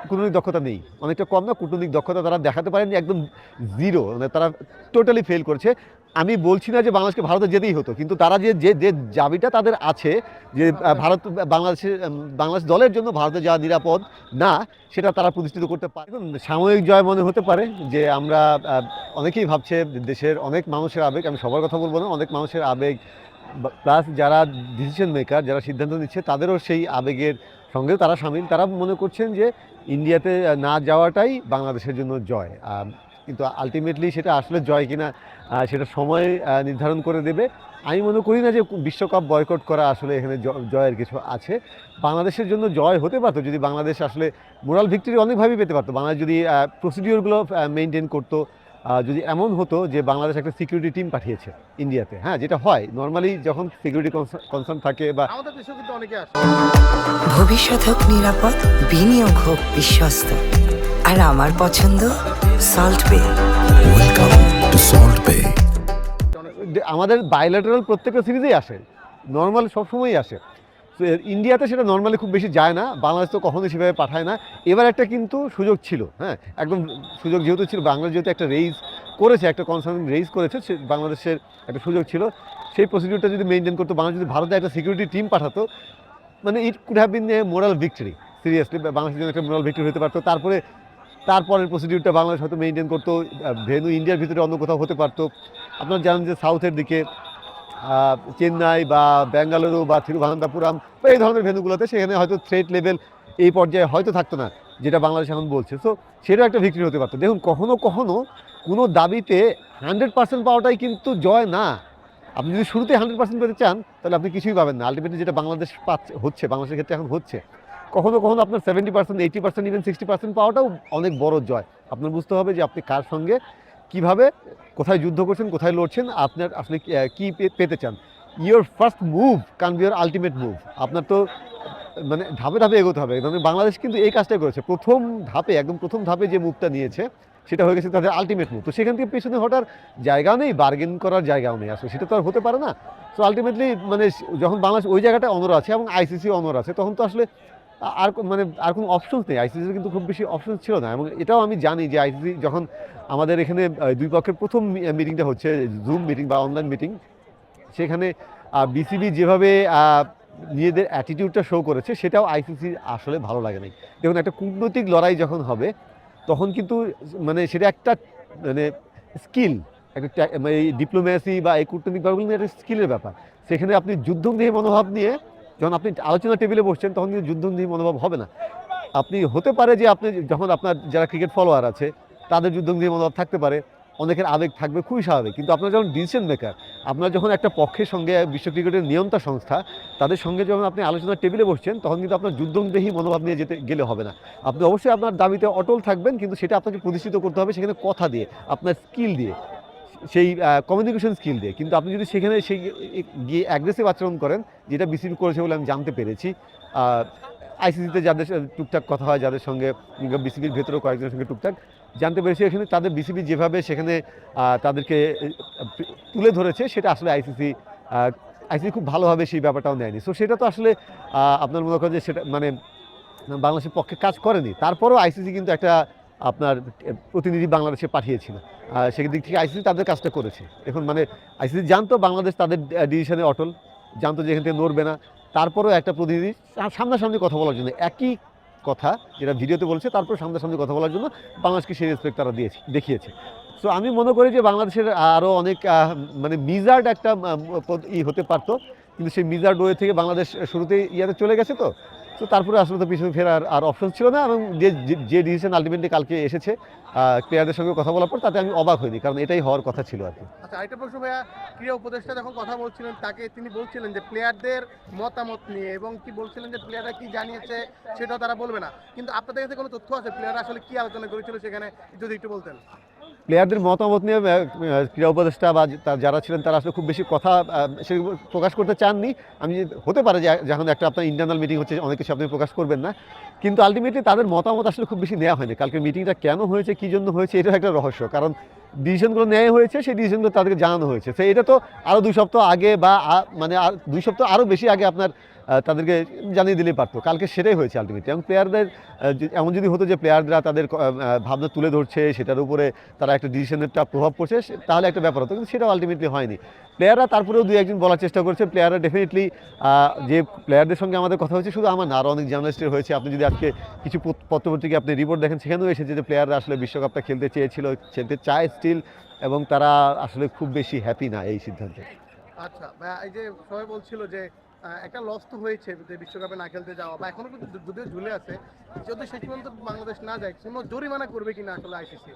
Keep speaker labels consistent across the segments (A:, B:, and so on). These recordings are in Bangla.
A: কূটনৈতিক দক্ষতা নেই, অনেকটা কম না কূটনৈতিক দক্ষতা তারা দেখাতে পারেনি, একদম জিরো, মানে তারা টোটালি ফেল করেছে। আমি বলছি না যে বাংলাদেশকে ভারতে যেতেই হতো, কিন্তু তারা যে যে যে দাবিটা তাদের আছে যে ভারত বাংলাদেশের বাংলাদেশ দলের জন্য ভারতে যাওয়া নিরাপদ না, সেটা তারা প্রতিষ্ঠিত করতে পারে। এখন সাময়িক জয় মনে হতে পারে যে আমরা অনেকেই ভাবছে দেশের অনেক মানুষের আবেগ, আমি সবার কথা বলবো না, অনেক মানুষের আবেগ প্লাস যারা ডিসিশন মেকার, যারা সিদ্ধান্ত নিচ্ছে তাদেরও সেই আবেগের সঙ্গেও তারা সামিল। তারা মনে করছেন যে ইন্ডিয়াতে না যাওয়াটাই বাংলাদেশের জন্য জয়। কিন্তু আলটিমেটলি সেটা আসলে জয় কিনা সেটা সময় নির্ধারণ করে দেবে। আমি মনে করি না যে বিশ্বকাপ বয়কট করা আসলে এখানে জয়ের কিছু আছে। বাংলাদেশের জন্য জয় হতে পারতো যদি বাংলাদেশ আসলে মোরাল ভিক্টরি অনেকভাবেই পেতে পারতো। বাংলাদেশ যদি প্রসিডিওরগুলো মেনটেন করতো, যদি এমন হতো যে বাংলাদেশ একটা সিকিউরিটি টিম পাঠিয়েছে ইন্ডিয়াতে, হ্যাঁ, যেটা হয় নর্মালি যখন সিকিউরিটি কনসার্ন থাকে বা
B: আমাদের দেশেও কিন্তু অনেকে আসে।
C: ভবিষ্যৎ হোক নিরাপদ, বিনিয়োগ হোক বিশ্বস্ত, আর আমার পছন্দ সল্ট বে।
D: ওয়েলকাম টু সল্ট বে।
A: আমাদের বাইল্যাটারাল প্রত্যেকটা সিরিজেই আসে, নর্মাল সবসময়ই আসে। তো ইন্ডিয়াতে সেটা নর্মালি খুব বেশি যায় না, বাংলাদেশ তো কখনোই সেভাবে পাঠায় না। এবার একটা কিন্তু সুযোগ ছিল, হ্যাঁ, একদম সুযোগ যেহেতু ছিল, বাংলাদেশ যেহেতু একটা রেইজ করেছে, একটা কনসার্ন রেইজ করেছে, সে বাংলাদেশের একটা সুযোগ ছিল। সেই প্রসিডিউরটা যদি মেনটেন করতো, বাংলাদেশ যদি ভারতে একটা সিকিউরিটি টিম পাঠাতো, মানে it could have been a moral victory, seriously বাংলাদেশের জন্য একটা মোরাল ভিক্টরি হতে পারতো। তারপরের প্রসিডিউরটা বাংলাদেশ হয়তো মেনটেন করতো, ভেন্যু ইন্ডিয়ার ভিতরে অন্য কোথাও হতে পারতো। আপনারা জানেন যে সাউথের দিকে চেন্নাই বা বেঙ্গালুরু বা থিরুভানন্তপুরম বা এই ধরনের ভেন্যুগুলোতে সেখানে হয়তো থ্রেট লেভেল এই পর্যায়ে হয়তো থাকতো না, যেটা বাংলাদেশ এখন বলছে। সো সেটাও একটা ভিক্টরি হতে পারতো। দেখুন, কখনো কখনো কোনো দাবিতে 100% পাওয়াটাই কিন্তু জয় না। আপনি যদি শুরুতে 100% পেতে চান তাহলে আপনি কিছুই পাবেন না। আলটিমেটলি যেটা বাংলাদেশ হচ্ছে, বাংলাদেশের ক্ষেত্রে এখন হচ্ছে, কখনো কখনো আপনার 70%, 80%, ইভেন 60% পাওয়াটাও অনেক বড় জয়। আপনার বুঝতে হবে যে আপনি কার সঙ্গে কিভাবে, কোথায় যুদ্ধ করছেন, কোথায় লড়ছেন, আপনার আসলে কী পেতে চান। ইয়োর ফার্স্ট মুভ কান বি ইয়োর আলটিমেট মুভ। আপনার তো মানে ধাপে ধাপে এগোতে হবে। মানে বাংলাদেশ কিন্তু এই কাজটাই করেছে, একদম প্রথম ধাপে যে মুভটা নিয়েছে সেটা হয়ে গেছে তাদের আলটিমেট মুভ। তো সেখান থেকে পেছনে হটার জায়গাও নেই, বার্গেন করার জায়গাও নেই, আসলে সেটা তো আর হতে পারে না। সো আলটিমেটলি মানে যখন বাংলাদেশ ওই জায়গাটায় অনর আছে এবং আইসিসি অনর আছে, তখন তো আসলে আর কোনো অপশনস নেই। আইসিসির কিন্তু খুব বেশি অপশনস ছিল না, এবং এটাও আমি জানি যে আইসিসি যখন আমাদের এখানে দুই পক্ষের প্রথম মিটিংটা হচ্ছে, জুম মিটিং বা অনলাইন মিটিং, সেখানে বিসিবি যেভাবে নিজেদের অ্যাটিটিউডটা শো করেছে সেটাও আইসিসি আসলে ভালো লাগে নাই। দেখুন, একটা কূটনৈতিক লড়াই যখন হবে তখন কিন্তু মানে সেটা একটা মানে স্কিল, একটা এই ডিপ্লোম্যাসি বা এই কূটনৈতিক ব্যাপারগুলো নিয়ে একটা স্কিলের ব্যাপার। সেখানে আপনি যুদ্ধংদেহী মনোভাব নিয়ে যখন আপনি আলোচনা টেবিলে বসছেন তখন কিন্তু যুদ্ধংদেহী মনোভাব হবে না। আপনি হতে পারে যে আপনি যখন আপনার যারা ক্রিকেট ফলোয়ার আছে তাদের যুদ্ধংদেহী মনোভাব থাকতে পারে, অনেকের আবেগ থাকবে, খুবই স্বাভাবিক। কিন্তু আপনার যখন ডিসিশন মেকার, আপনার যখন একটা পক্ষের সঙ্গে বিশ্ব ক্রিকেটের নিয়ন্ত্রণ সংস্থা তাদের সঙ্গে যখন আপনি আলোচনার টেবিলে বসছেন, তখন কিন্তু আপনার যুদ্ধংদেহী মনোভাব নিয়ে গেলে হবে না। আপনি অবশ্যই আপনার দাবিতে অটল থাকবেন, কিন্তু সেটা আপনাকে প্রতিষ্ঠিত করতে হবে সেখানে কথা দিয়ে, আপনার স্কিল দিয়ে, সেই কমিউনিকেশন স্কিল দিয়ে। কিন্তু আপনি যদি সেখানে গিয়ে অ্যাগ্রেসিভ আচরণ করেন, যেটা বিসিবি করেছে বলে আমি জানতে পেরেছি, আইসিসিতে যাদের টুকটাক কথা হয়, যাদের সঙ্গে বিসিবির ভেতরেও কয়েকজনের সঙ্গে টুকটাক জানতে পেরেছি, এখানে তাদের বিসিবি যেভাবে সেখানে তাদেরকে তুলে ধরেছে সেটা আসলে আইসিসি খুব ভালোভাবে সেই ব্যাপারটাও নেয়নি। সো সেটা তো আসলে আপনার মনে করেন যে সেটা মানে বাংলাদেশের পক্ষে কাজ করেনি। তারপরেও আইসিসি কিন্তু একটা আপনার প্রতিনিধি বাংলাদেশে পাঠিয়েছিল, সেদিক থেকে আইসিসি তাদের কাজটা করেছে। এখন মানে আইসিসি জানতো বাংলাদেশ তাদের ডিসিশনে অটল, জানতো যে এখান থেকে নড়বে না, তারপরেও একটা প্রতিনিধি সামনাসামনি কথা বলার জন্য, একই কথা যেটা ভিডিওতে বলছে তারপর সামনাসামনি কথা বলার জন্য বাংলাদেশকে সেই রেসপেক্ট তারা দেখিয়েছে। সো আমি মনে করি যে বাংলাদেশের আরও অনেক মানে মিজার্ড একটা হতে পারতো, কিন্তু সেই মিজার্ড ওয়ে থেকে বাংলাদেশ শুরুতেই ইয়াতে চলে গেছে। তো তারপরে আসলে তো পিছনে ফেরার আর অপশন ছিল না, এবং যে ডিসিশন আলটিমেটলি কালকে এসেছে প্লেয়ারদের সঙ্গে কথা বলার পর, তাতে আমি অবাক হইনি, কারণ এটাই হওয়ার কথা ছিল আর কি।
B: আচ্ছা, আরেকটা প্রশ্ন ভাইয়া, ক্রীড়া উপদেষ্টা যখন কথা বলছিলেন তিনি বলছিলেন যে প্লেয়ারদের মতামত নিয়ে, এবং কি বলছিলেন যে প্লেয়াররা কি জানিয়েছে সেটাও তারা বলবে না। কিন্তু আপনাদের কাছে কোনো তথ্য আছে প্লেয়াররা আসলে কি আলোচনা করেছিল সেখানে, যদি একটু বলতেন।
A: প্লেয়ারদের মতামত নিয়ে ক্রীড়া উপদেষ্টা বা যারা ছিলেন তারা আসলে খুব বেশি কথা সেগুলো প্রকাশ করতে চাননি। আমি হতে পারে যে যখন একটা আপনার ইন্টারনাল মিটিং হচ্ছে অনেক কিছু আপনি প্রকাশ করবেন না, কিন্তু আলটিমেটলি তাদের মতামত আসলে খুব বেশি নেওয়া হয়নি। কালকে মিটিংটা কেন হয়েছে, কী জন্য হয়েছে, এটা একটা রহস্য। কারণ ডিসিশনগুলো নেওয়া হয়েছে, সেই ডিসিশনগুলো তাদেরকে জানানো হয়েছে। তো এটা তো আরও 2 সপ্তাহ আগে বা মানে 2 সপ্তাহ আরও বেশি আগে আপনার তাদেরকে জানিয়ে দিলেই পারতো। কালকে সেটাই হয়েছে আলটিমেটলি। এবং প্লেয়ারদের এমন যদি হতো যে প্লেয়াররা তাদের ভাবনা তুলে ধরছে, সেটার উপরে তারা একটা ডিসিশনেরটা প্রভাব পড়ছে, তাহলে একটা ব্যাপার হতো, কিন্তু সেটাও আলটিমেটলি হয়নি। প্লেয়াররা তারপরেও দুই একজন বলার চেষ্টা করছে। প্লেয়াররা ডেফিনেটলি যে প্লেয়ারদের সঙ্গে আমাদের কথা হয়েছে, শুধু আমার না, আরও অনেক জার্নালিস্টের হয়েছে। আপনি যদি আজকে কিছু পত্রপত্রিকা আপনি রিপোর্ট দেখেন, সেখানেও এসেছে যে প্লেয়াররা আসলে বিশ্বকাপটা খেলতে চেয়েছিল, খেলতে চায় স্টিল, এবং তারা আসলে খুব বেশি হ্যাপি না এই সিদ্ধান্তে।
B: আচ্ছা ভাইয়া, এই যে সবাই বলছিল যে একটা লস তো হয়েছে যে বিশ্বকাপে না খেলতে যাওয়া, বা এখনো কিন্তু যদিও ঝুলে আছে, যদি শেষ পর্যন্ত বাংলাদেশ না যায় কোনো জরিমানা করবে কিনা আসলে আইসিসি?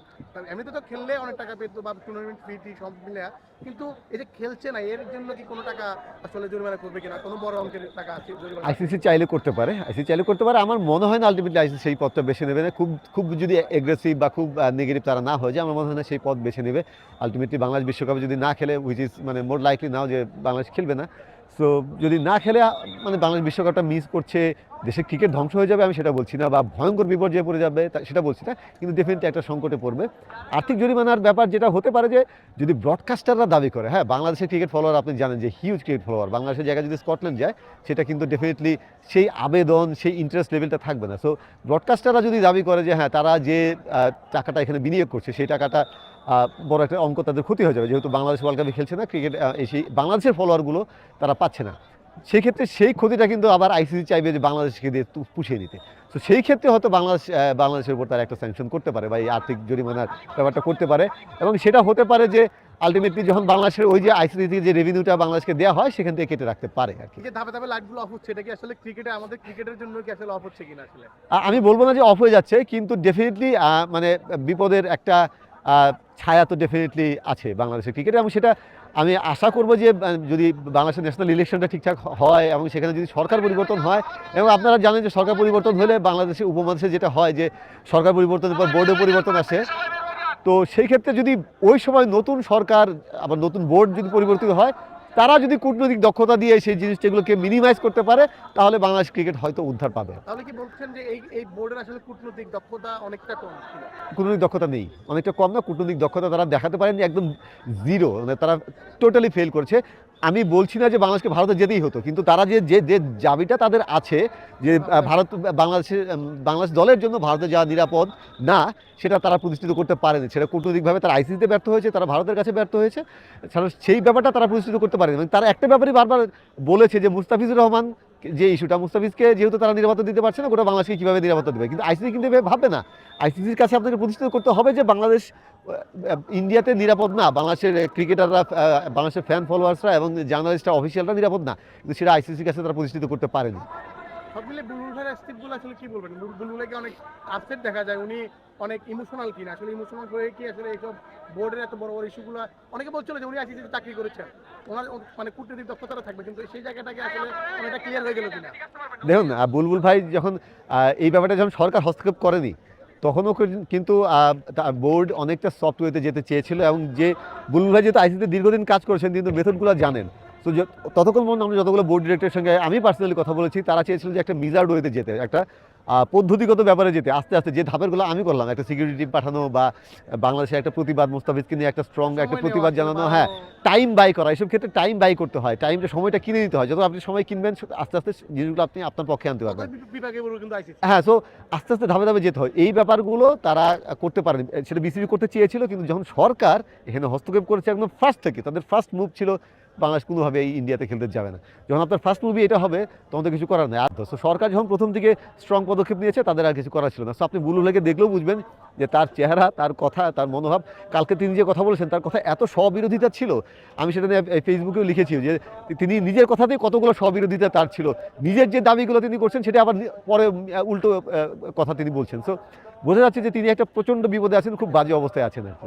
B: এমনিতে তো খেললে অনেক টাকা পেতো বা টুর্নামেন্ট ফি সব মিলে, কিন্তু এই যে খেলছে না এর জন্য কি কোনো টাকা আসলে জরিমানা করবে কিনা, কোনো বড় অঙ্কের টাকা আছে জরিমানা?
A: আইসিসি চাইলে করতে পারে, আইসিসি চাইলে করতে পারে। আমার মনে হয় না আলটিমেটলি আইসিসি সেই পথটা বেছে নেবে না। খুব যদি এগ্রেসিভ বা খুব নেগেটিভ তারা না হয়ে যায়, আমার মনে হয় না সেই পথ বেছে নেবে। আলটিমেটলি বাংলাদেশ বিশ্বকাপে যদি না খেলে, হুইচ ইজ মানে মোর লাইকলি নাও যে বাংলাদেশ খেলবে না, সো যদি না খেলে মানে বাংলাদেশ বিশ্বকাপটা মিস করছে, দেশের ক্রিকেট ধ্বংস হয়ে যাবে আমি সেটা বলছি না, বা ভয়ঙ্কর বিপর্যয়ে পড়ে যাবে সেটা বলছি না, কিন্তু ডেফিনেটলি একটা সংকটে পড়বে। আর্থিক জরিমানার ব্যাপার যেটা হতে পারে যে যদি ব্রডকাস্টাররা দাবি করে, হ্যাঁ বাংলাদেশের ক্রিকেট ফলোয়ার আপনি জানেন যে হিউজ ক্রিকেট ফলোয়ার, বাংলাদেশের জায়গায় যদি স্কটল্যান্ড যায়, সেটা কিন্তু ডেফিনেটলি সেই আবেদন, সেই ইন্টারেস্ট লেভেলটা থাকবে না। সো ব্রডকাস্টাররা যদি দাবি করে যে হ্যাঁ তারা যে টাকাটা এখানে বিনিয়োগ করছে, সেই টাকাটা বড় একটা অঙ্ক তাদের ক্ষতি হয়ে যাবে, যেহেতু বাংলাদেশ ওয়ার্ল্ড কাপে খেলছে না, ক্রিকেট সেই বাংলাদেশের ফলোয়ারগুলো তারা পাচ্ছে না, সেই ক্ষেত্রে সেই ক্ষতিটা কিন্তু আবার আইসিসি চাইবে যে বাংলাদেশকে দিয়ে পুষিয়ে নিতে। তো সেই ক্ষেত্রে হয়তো বাংলাদেশের উপর তারা একটা স্যাংশন করতে পারে, বা এই আর্থিক জরিমানার ব্যাপারটা করতে পারে। এবং সেটা হতে পারে যে আলটিমেটলি যখন বাংলাদেশের ওই যে আইসিসি থেকে যে রেভিনিউটা বাংলাদেশকে দেওয়া হয়, সেখান থেকে কেটে রাখতে পারে আর কি।
B: এই যে ধাপে ধাপে লাইটগুলো অফ হচ্ছে, এটা কি আসলে ক্রিকেটে, আমাদের ক্রিকেটের জন্য কি আসলে অফ হচ্ছে কিনা আসলে?
A: আমি বলবো না যে অফ হয়ে যাচ্ছে, কিন্তু ডেফিনেটলি মানে বিপদের একটা ছায়া তো ডেফিনেটলি আছে বাংলাদেশের ক্রিকেটে। এবং সেটা আমি আশা করব যে যদি বাংলাদেশের ন্যাশনাল ইলেকশনটা ঠিকঠাক হয়, এবং সেখানে যদি সরকার পরিবর্তন হয়, এবং আপনারা জানেন যে সরকার পরিবর্তন হলে বাংলাদেশের উপমহাদেশে যেটা হয় যে সরকার পরিবর্তনের পর বোর্ডে পরিবর্তন আসে, তো সেই ক্ষেত্রে যদি ওই সময় নতুন সরকার আবার নতুন বোর্ড যদি পরিবর্তিত হয়, তারা যদি কূটনৈতিক দক্ষতা দিয়ে সেই জিনিসগুলোকে মিনিমাইজ করতে পারে, তাহলে বাংলাদেশ ক্রিকেট হয়তো উদ্ধার পাবে।
B: তাহলে কি বলছেন যে এই বোর্ডের আসলে কূটনৈতিক দক্ষতা অনেকটা কম ছিল?
A: কূটনৈতিক দক্ষতা নেই, অনেকটা কম না, কূটনৈতিক দক্ষতা তারা দেখাতে পারেনি, একদম জিরো, মানে তারা টোটালি ফেল করছে। আমি বলছি না যে বাংলাদেশকে ভারতে যেতেই হতো, কিন্তু তারা যে যে দাবিটা তাদের আছে যে বাংলাদেশ দলের জন্য ভারতে যাওয়া নিরাপদ না, সেটা তারা প্রতিষ্ঠিত করতে পারেনি। সেটা কূটনৈতিকভাবে তারা আইসিসিতে ব্যর্থ হয়েছে, তারা ভারতের কাছে ব্যর্থ হয়েছে, সেই ব্যাপারটা তারা প্রতিষ্ঠিত করতে পারেনি। এবং তারা একটা ব্যাপারই বারবার বলেছে যে মুস্তাফিজুর রহমান যে ইস্যুটা, মুস্তাফিজকে যেহেতু তারা নিরাপত্তা দিতে পারছে না, গোটা বাংলাদেশকে কীভাবে নিরাপত্তা দেবে, কিন্তু আইসিসি কিন্তু এভাবে ভাববে না। আইসিসির কাছে আপনাকে প্রতিষ্ঠিত করতে হবে যে বাংলাদেশ ইন্ডিয়াতে নিরাপদ না, বাংলাদেশের ক্রিকেটাররা, বাংলাদেশের ফ্যান ফলোয়ার্সরা এবং জার্নালিস্টরা, অফিসিয়ালরা নিরাপদ না, কিন্তু সেটা আইসিসির কাছে তারা প্রতিষ্ঠিত করতে পারেনি।
B: সব মিলে বুলবুল ভাইয়ের অ্যাস্টিকগুলো আসলে কি বলবেন? বুলবুলকে অনেক আপসেট দেখা যায়, উনি অনেক ইমোশনাল কিনা, আসলে ইমোশনাল হয়ে কি আসলে এইসব বোর্ডের এত বড় বড় ইস্যুগুলো, অনেকে বলছিল যে উনি আইসিসিতে চাকরি করেছেন, ওনার মানে কূটনৈতিক দক্ষতাটা থাকবে, কিন্তু সেই জায়গাটাকে আসলে অনেকটা ক্লিয়ার হয়ে গেল কিনা?
A: দেখুন, বুলবুল ভাই যখন এই ব্যাপারটা যখন সরকার হস্তক্ষেপ করেনি, তখনও কিন্তু বোর্ড অনেকটা সফটওয়্যারতে যেতে চেয়েছিল। এবং যে বুলবুল ভাই যেহেতু আইসিসিতে দীর্ঘদিন কাজ করছেন, কিন্তু মেথডগুলো জানেন, তো ততক্ষণ পর্যন্ত আমরা যতগুলো বোর্ড ডিরেক্টরের সঙ্গে আমি পার্সোনালি কথা বলেছি, তারা চেয়েছিল যে একটা মিজার্ড ওয়েতে যেতে, একটা পদ্ধতিগত ব্যাপারে যেতে, আস্তে আস্তে যে ধাপেরগুলো আমি করলাম, একটা সিকিউরিটি টিম পাঠানো, বা বাংলাদেশে একটা প্রতিবাদ, মুস্তাফিজকে নিয়ে একটা স্ট্রং একটা প্রতিবাদ জানানো, হ্যাঁ টাইম বাই করা, এইসব ক্ষেত্রে টাইম বাই করতে হয়, সময়টা কিনে নিতে হয়। যত আপনি সময় কিনবেন, আস্তে আস্তে জিনিসগুলো আপনি আপনার পক্ষে আনতে পারবেন।
B: বিভাগে বলবো কিন্তু আইসিসি,
A: হ্যাঁ, সো আস্তে আস্তে ধাপে ধাপে যেতে হয়। এই ব্যাপারগুলো তারা করতে পারেনি, সেটা বিসিবি করতে চেয়েছিল, কিন্তু যখন সরকার এখানে হস্তক্ষেপ করেছে একদম ফার্স্ট থেকে, তাদের ফার্স্ট মুভ ছিল বাংলাদেশ কোনোভাবে এই ইন্ডিয়াতে খেলতে যাবে না। যখন আপনার ফার্স্ট মুভি এটা হবে, তখন তো কিছু করার নেই। আর তো সরকার যখন প্রথম থেকে স্ট্রং পদক্ষেপ নিয়েছে, তাদের আর কিছু করার ছিল না। সো আপনি বুলবুলকে দেখলেও বুঝবেন যে তার চেহারা, তার কথা, তার মনোভাব, কালকে তিনি যে কথা বলেছেন, তার কথা এত স্ববিরোধিতা ছিল, আমি সেটা নিয়ে ফেসবুকেও লিখেছি যে তিনি নিজের কথাতেই কতগুলো স্ববিরোধিতা তার ছিল, নিজের যে দাবিগুলো তিনি করছেন সেটা আবার পরে উল্টো কথা তিনি বলছেন। সো বোঝা যাচ্ছে যে তিনি একটা প্রচণ্ড বিপদে আছেন, খুব বাজে অবস্থায় আছেন আর কি।